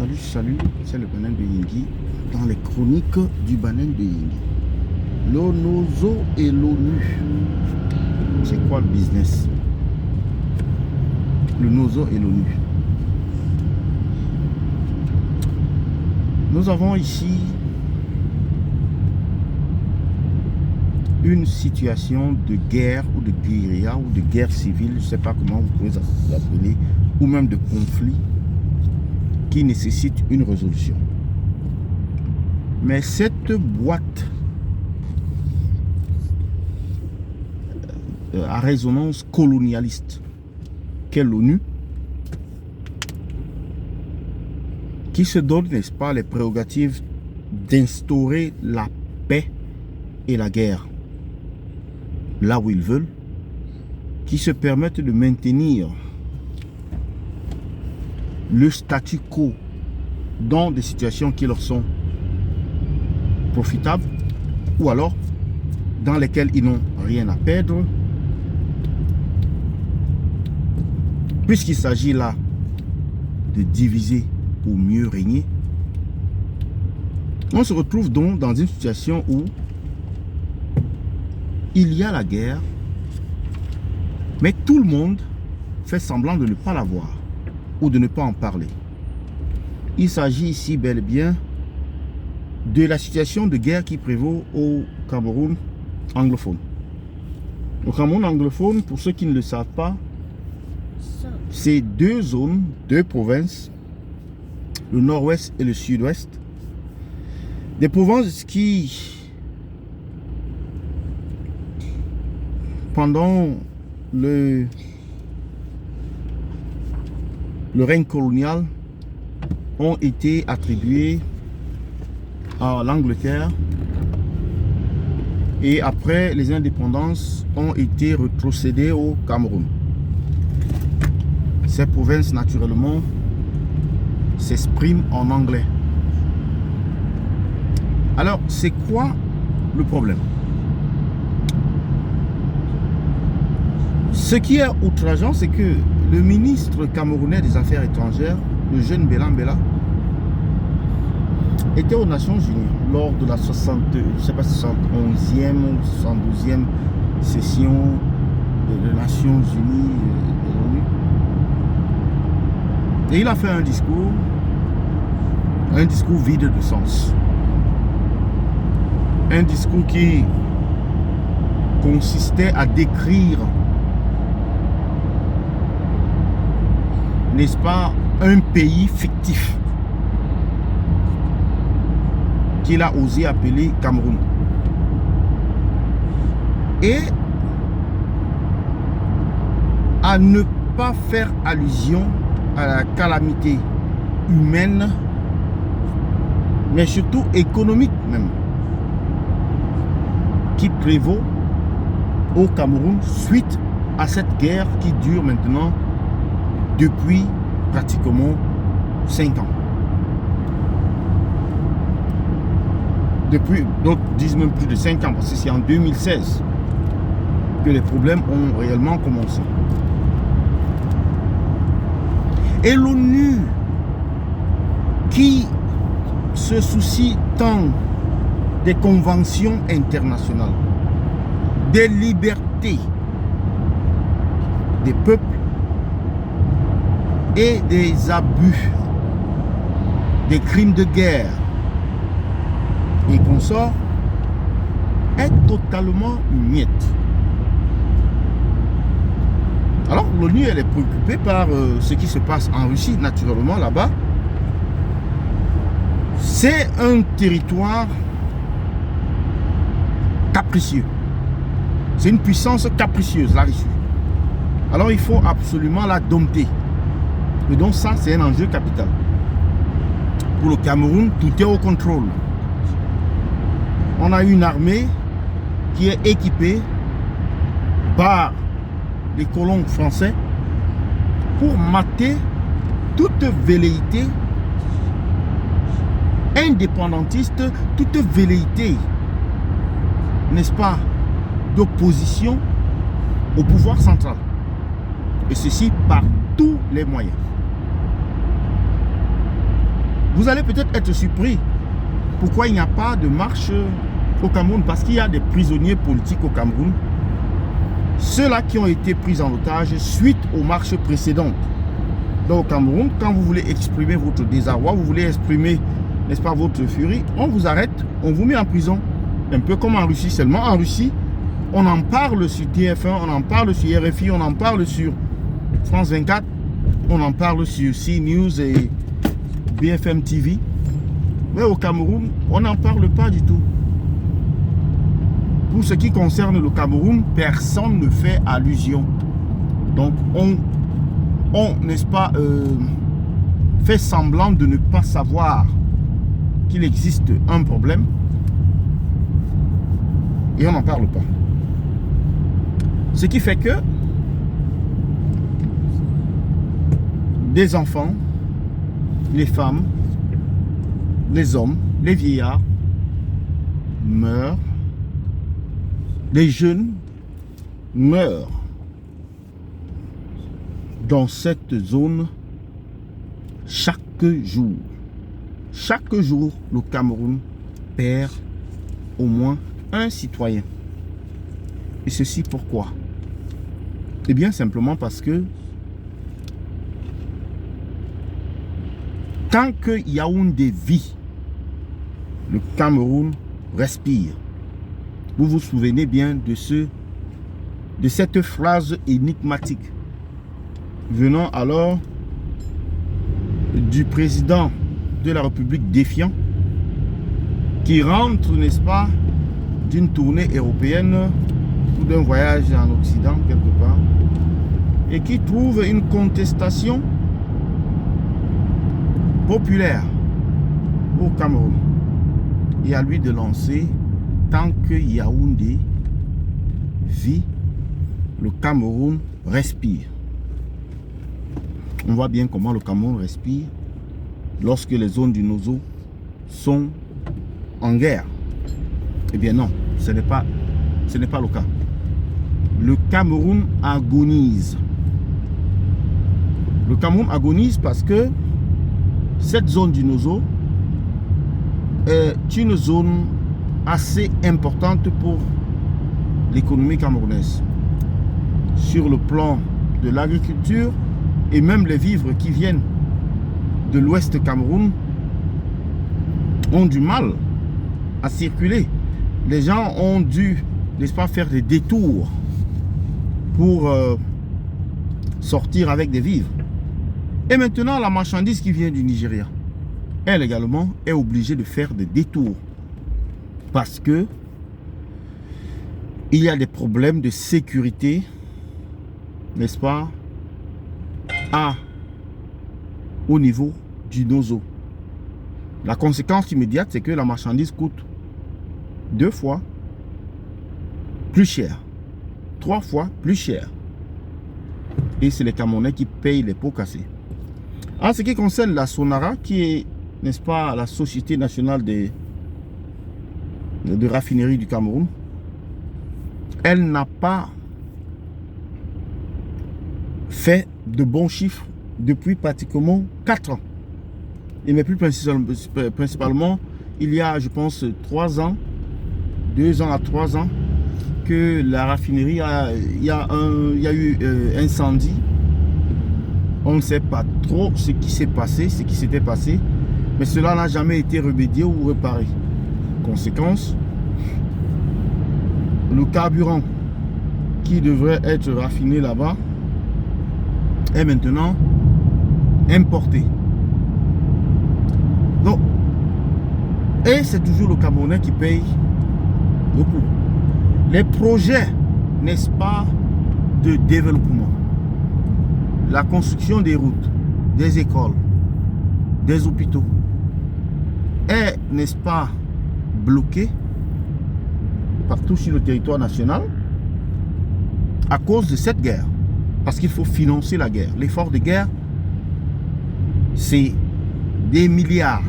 Salut, c'est le Banen de Yingui dans les chroniques du Banen de Yingui. L'ONOSO et l'ONU, c'est quoi le business? Le NOSO et l'ONU. Nous avons ici une situation de guerre ou de guérilla ou de guerre civile, je ne sais pas comment vous pouvez l'appeler, ou même de conflit qui nécessite une résolution. Mais cette boîte à résonance colonialiste qu'est l'ONU, qui se donne, n'est-ce pas, les prérogatives d'instaurer la paix et la guerre là où ils veulent, qui se permettent de maintenir le statu quo dans des situations qui leur sont profitables ou alors dans lesquelles ils n'ont rien à perdre, puisqu'il s'agit là de diviser pour mieux régner. On se retrouve donc dans une situation où il y a la guerre, mais tout le monde fait semblant de ne pas la voir ou de ne pas en parler. Il s'agit ici bel et bien de la situation de guerre qui prévaut au Cameroun anglophone. Au Cameroun anglophone, pour ceux qui ne le savent pas, c'est deux zones, deux provinces, le nord-ouest et le sud-ouest. Des provinces qui, pendant le règne colonial, ont été attribuées à l'Angleterre et après les indépendances ont été rétrocédées au Cameroun. Ces provinces naturellement s'expriment en anglais. Alors c'est quoi le problème? Ce qui est outrageant, c'est que le ministre camerounais des Affaires étrangères, le jeune Bélan Béla, était aux Nations Unies lors de la 71e ou 72e session des Nations Unies de l'ONU. Et il a fait un discours vide de sens. Un discours qui consistait à décrire, n'est-ce pas, un pays fictif qu'il a osé appeler Cameroun. Et à ne pas faire allusion à la calamité humaine, mais surtout économique même, qui prévaut au Cameroun suite à cette guerre qui dure maintenant depuis pratiquement 5 ans. Depuis, d'autres disent même plus de 5 ans, parce que c'est en 2016 que les problèmes ont réellement commencé. Et l'ONU, qui se soucie tant des conventions internationales, des libertés des peuples et des abus, des crimes de guerre et consorts, est totalement muette. Alors l'ONU, elle est préoccupée par ce qui se passe en Russie, naturellement là-bas. C'est un territoire capricieux. C'est une puissance capricieuse, la Russie. Alors il faut absolument la dompter. Et donc ça, c'est un enjeu capital. Pour le Cameroun, tout est au contrôle. On a une armée qui est équipée par les colons français pour mater toute velléité indépendantiste, toute velléité, n'est-ce pas, d'opposition au pouvoir central. Et ceci par tous les moyens. Vous allez peut-être être surpris. Pourquoi il n'y a pas de marche au Cameroun? Parce qu'il y a des prisonniers politiques au Cameroun. Ceux-là qui ont été pris en otage suite aux marches précédentes. Donc au Cameroun, quand vous voulez exprimer votre désarroi, vous voulez exprimer, n'est-ce pas, votre furie, on vous arrête, on vous met en prison. Un peu comme en Russie, seulement en Russie, on en parle sur TF1, on en parle sur RFI, on en parle sur France 24, on en parle sur CNews et BFM TV. Mais au Cameroun, on n'en parle pas du tout. Pour ce qui concerne le Cameroun, personne ne fait allusion. Donc on n'est-ce pas, fait semblant de ne pas savoir qu'il existe un problème et on n'en parle pas. Ce qui fait que des enfants, les femmes, les hommes, les vieillards meurent, les jeunes meurent dans cette zone chaque jour. Chaque jour, le Cameroun perd au moins un citoyen. Et ceci pourquoi? Eh bien simplement parce que tant que Yaoundé vit, le Cameroun respire. Vous vous souvenez bien de cette phrase énigmatique venant alors du président de la République défiant qui rentre, n'est-ce pas, d'une tournée européenne ou d'un voyage en Occident quelque part et qui trouve une contestation populaire au Cameroun. Et à lui de lancer: tant que Yaoundé vit, le Cameroun respire. On voit bien comment le Cameroun respire lorsque les zones du Nozo sont en guerre. Eh bien non, ce n'est pas le cas. Le Cameroun agonise. Le Cameroun agonise parce que cette zone du Nozo est une zone assez importante pour l'économie camerounaise. Sur le plan de l'agriculture et même les vivres qui viennent de l'ouest Cameroun ont du mal à circuler. Les gens ont dû, n'est-ce pas, faire des détours pour sortir avec des vivres. Et maintenant, la marchandise qui vient du Nigeria, elle également est obligée de faire des détours parce que il y a des problèmes de sécurité, n'est-ce pas, au niveau du Nozo. La conséquence immédiate, c'est que la marchandise coûte 2 fois plus cher, 3 fois plus cher. Et c'est les Camerounais qui payent les pots cassés. En ce qui concerne la Sonara, qui est, n'est-ce pas, la Société nationale de raffinerie du Cameroun, elle n'a pas fait de bons chiffres depuis pratiquement 4 ans. Et mais plus principalement, il y a, je pense, 3 ans, 2 ans à 3 ans, que la raffinerie il y a eu incendie. On ne sait pas trop ce qui s'est passé, ce qui s'était passé, mais cela n'a jamais été remédié ou réparé. Conséquence, le carburant qui devrait être raffiné là-bas est maintenant importé. Donc, et c'est toujours le Camerounais qui paye beaucoup. Les projets, n'est-ce pas, de développement, la construction des routes, des écoles, des hôpitaux est, n'est-ce pas, bloqué partout sur le territoire national à cause de cette guerre. Parce qu'il faut financer la guerre. L'effort de guerre, c'est des milliards.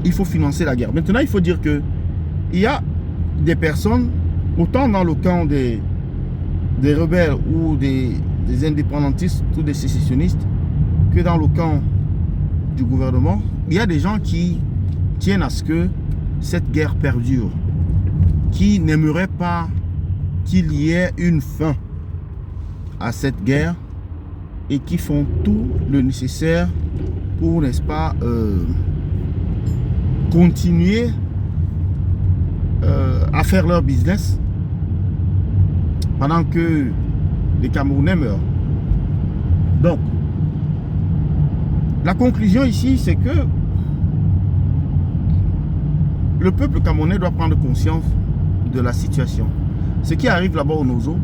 Il faut financer la guerre. Maintenant, il faut dire que il y a des personnes, autant dans le camp des rebelles ou des indépendantistes ou des sécessionnistes, que dans le camp du gouvernement, il y a des gens qui tiennent à ce que cette guerre perdure, qui n'aimeraient pas qu'il y ait une fin à cette guerre et qui font tout le nécessaire pour, n'est-ce pas, continuer à faire leur business pendant que les Camerounais meurent. Donc, la conclusion ici, c'est que le peuple camerounais doit prendre conscience de la situation. Ce qui arrive là-bas au Nozo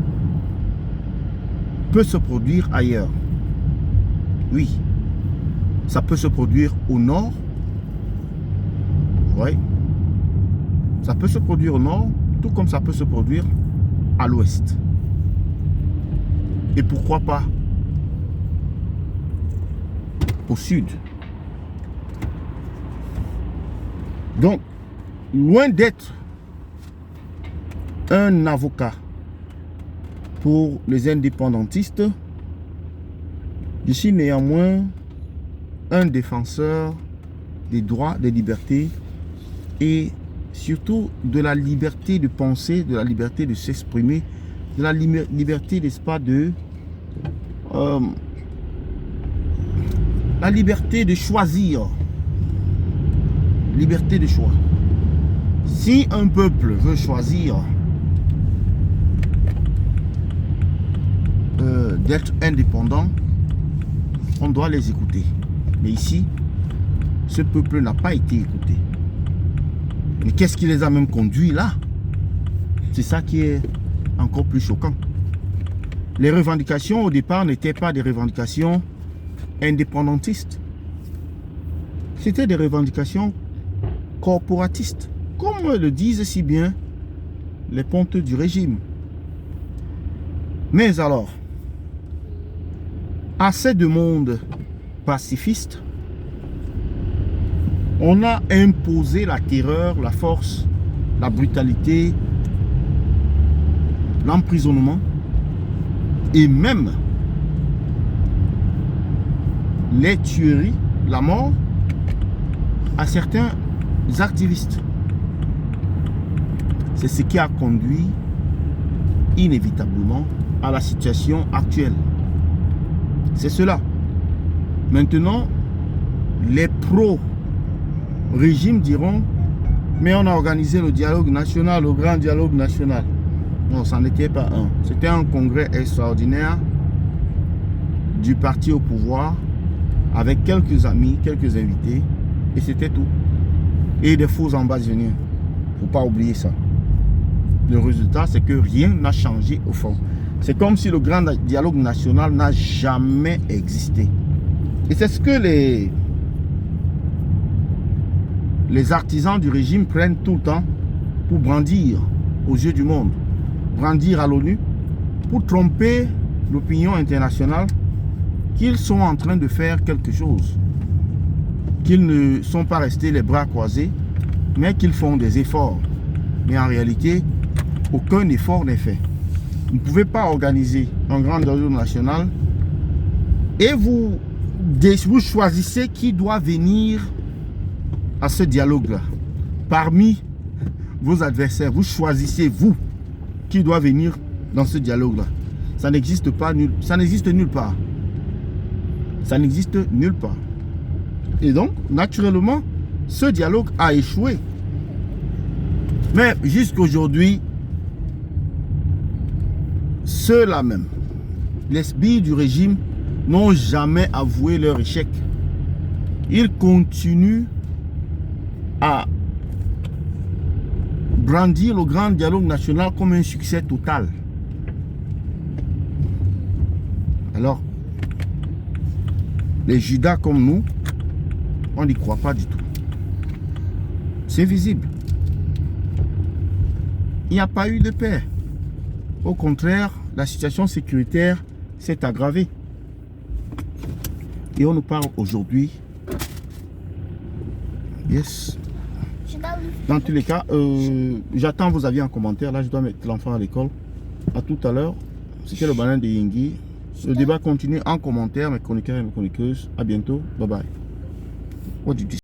peut se produire ailleurs. Oui, ça peut se produire au nord. Oui, ça peut se produire au nord, tout comme ça peut se produire à l'ouest. Et pourquoi pas au sud. Donc, loin d'être un avocat pour les indépendantistes, je suis néanmoins un défenseur des droits, des libertés et surtout de la liberté de penser, de la liberté de s'exprimer, de la liberté, n'est-ce pas, de la liberté de choisir. Liberté de choix. Si un peuple veut choisir d'être indépendant, on doit les écouter. Mais ici, ce peuple n'a pas été écouté. Mais qu'est-ce qui les a même conduits là? C'est ça qui est encore plus choquant. Les revendications au départ n'étaient pas des revendications indépendantistes. C'était des revendications corporatistes, comme le disent si bien les pontes du régime. Mais alors, à ces demandes pacifistes, on a imposé la terreur, la force, la brutalité, l'emprisonnement et même les tueries, la mort à certains activistes. C'est ce qui a conduit inévitablement à la situation actuelle. C'est cela. Maintenant, les pro-régime diront, mais on a organisé le dialogue national, le grand dialogue national. Non, ça n'était pas un. C'était un congrès extraordinaire du parti au pouvoir avec quelques amis, quelques invités, et c'était tout. Et des faux ambassadeurs. Il ne faut pas oublier ça. Le résultat, c'est que rien n'a changé au fond. C'est comme si le grand dialogue national n'a jamais existé. Et c'est ce que les artisans du régime prennent tout le temps pour brandir aux yeux du monde, brandir à l'ONU, pour tromper l'opinion internationale qu'ils sont en train de faire quelque chose, qu'ils ne sont pas restés les bras croisés, mais qu'ils font des efforts. Mais en réalité, aucun effort n'est fait. Vous ne pouvez pas organiser un grand dialogue national et vous choisissez qui doit venir à ce dialogue-là. Parmi vos adversaires, vous choisissez vous qui doit venir dans ce dialogue-là. Ça n'existe pas, ça n'existe nulle part. Ça n'existe nulle part. Et donc, naturellement, ce dialogue a échoué. Mais jusqu'aujourd'hui, ceux-là même, les sbires du régime, n'ont jamais avoué leur échec. Ils continuent à brandir le grand dialogue national comme un succès total. Alors, les Judas comme nous, on n'y croit pas du tout. C'est visible. Il n'y a pas eu de paix. Au contraire, la situation sécuritaire s'est aggravée. Et on nous parle aujourd'hui. Yes. Dans tous les cas, j'attends vos avis en commentaire. Là, je dois mettre l'enfant à l'école. À tout à l'heure. C'était le banane de Yingui. Le débat continue en commentaire, mes chroniqueurs et mes chroniqueuses. À bientôt. Bye bye. What did you